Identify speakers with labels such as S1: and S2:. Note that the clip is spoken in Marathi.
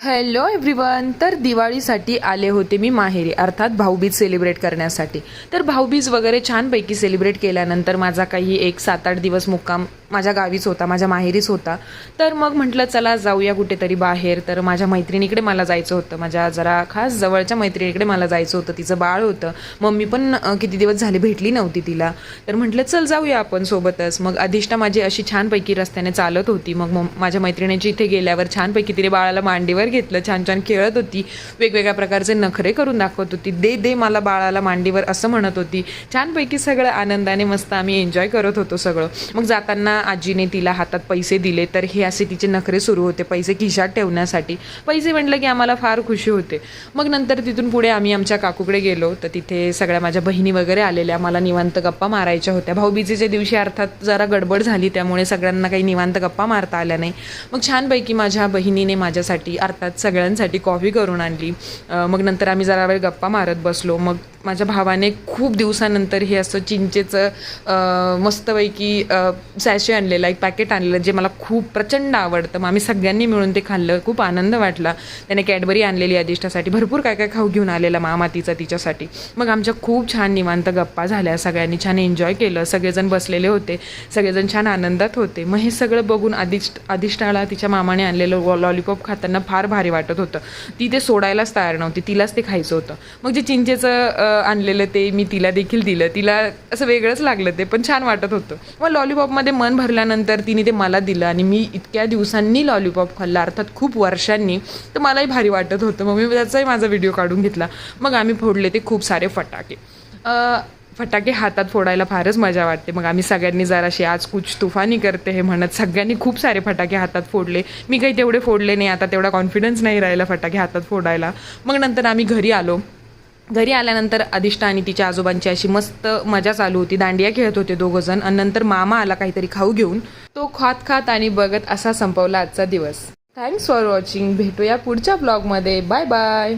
S1: Hello everyone. तर दिवाळीसाठी आले होते मी माहेरी, अर्थात भाऊबीज सेलिब्रेट करण्यासाठी. तर भाऊबीज वगैरे छानपैकी सेलिब्रेट केल्यानंतर माझा काही एक 7-8 दिवस मुक्काम माझ्या गावीच होता, माझ्या माहेरीच होता. तर मग म्हटलं चला जाऊया कुठेतरी बाहेर. तर माझ्या मैत्रिणीकडे मला जायचं होतं, माझ्या जरा खास जवळच्या मैत्रिणीकडे मला जायचं होतं. तिचं बाळ होतं, मम्मी पण किती दिवस झाले भेटली नव्हती तिला. तर म्हटलं चल जाऊया आपण सोबतच. मग अधिष्ठा माझी अशी छानपैकी रस्त्याने चालत होती. मग माझ्या मैत्रिणीची इथे गेल्यावर छानपैकी तिने बाळाला मांडीवर घेतलं, छान छान खेळत होती, वेगवेगळ्या प्रकारचे नखरे करून दाखवत होती, दे दे मला बाळाला मांडीवर असं म्हणत होती. छानपैकी सगळं आनंदाने मस्त आम्ही एन्जॉय करत होतो सगळं. मग जाताना आजीने तिला हातात पैसे दिले, तर हे असे तिचे नखरे सुरू होते पैसे खिशात ठेवण्यासाठी. पैसे म्हटलं की आम्हाला फार खुशी होते. मग नंतर तिथून पुढे आम्ही आमच्या काकूकडे गेलो, तर तिथे सगळ्या माझ्या बहिणी वगैरे आलेल्या, मला निवांत गप्पा मारायच्या होत्या. भाऊबीजेच्या दिवशी अर्थात जरा गडबड झाली, त्यामुळे सगळ्यांना काही निवांत गप्पा मारता आल्या नाही. मग छानपैकी माझ्या बहिणीने माझ्यासाठी अर्थात सगळ्यांसाठी कॉफी करून आणली. मग नंतर आम्ही जरा वेळ गप्पा मारत बसलो. मग माझ्या भावाने खूप दिवसानंतर हे असं चिंचेचं मस्तपैकी सॅशे आणलेलं, एक पॅकेट आणलेलं, जे मला खूप प्रचंड आवडतं. मग आम्ही सगळ्यांनी मिळून ते खाल्लं, खूप आनंद वाटला. त्याने कॅडबरी आणलेली अधिष्ठासाठी, भरपूर काय काय खाऊ घेऊन आलेला मामातीचा तिच्यासाठी. मग आमच्या खूप छान निवांत गप्पा झाल्या, सगळ्यांनी छान एन्जॉय केलं, सगळेजण बसलेले होते, सगळेजण छान आनंदात होते. मग हे सगळं बघून अधिष्ठाला तिच्या मामाने आणलेलं लॉलीपॉप खाताना फार भारी वाटत होतं. ती ते सोडायलाच तयार नव्हती, तिलाच ते खायचं होतं. मग जे चिंचेचं आणलेलं ते मी तिला देखील दिलं. तिला असं वेगळंच लागलं ते, पण छान वाटत होतं. मग लॉलीपॉपमध्ये मन भरल्यानंतर तिने ते मला दिलं आणि मी इतक्या दिवसांनी लॉलीपॉप खाल्ला, अर्थात खूप वर्षांनी. तर मलाही भारी वाटत होतं. मग मी त्याचाही माझा व्हिडिओ काढून घेतला. मग आम्ही फोडले ते खूप सारे फटाके हातात फोडायला फारच मजा वाटते. मग आम्ही सगळ्यांनी जराशी आज कुछ तुफानी करते हे म्हणत सगळ्यांनी खूप सारे फटाके हातात फोडले. मी काही तेवढे फोडले नाही, आता तेवढा कॉन्फिडन्स नाही राहिला फटाके हातात फोडायला. मग नंतर आम्ही घरी आलो. घरी आल्यानंतर अधिष्ठा आणि तिच्या आजोबांची अशी मस्त मजा चालू होती, दांडिया खेळत होते दोघंजण. आणि नंतर मामा आला काहीतरी खाऊ घेऊन. तो खात आणि बघत असा संपवला आजचा दिवस. Thanks for watching. भेटूया पुढच्या ब्लॉगमध्ये. Bye bye.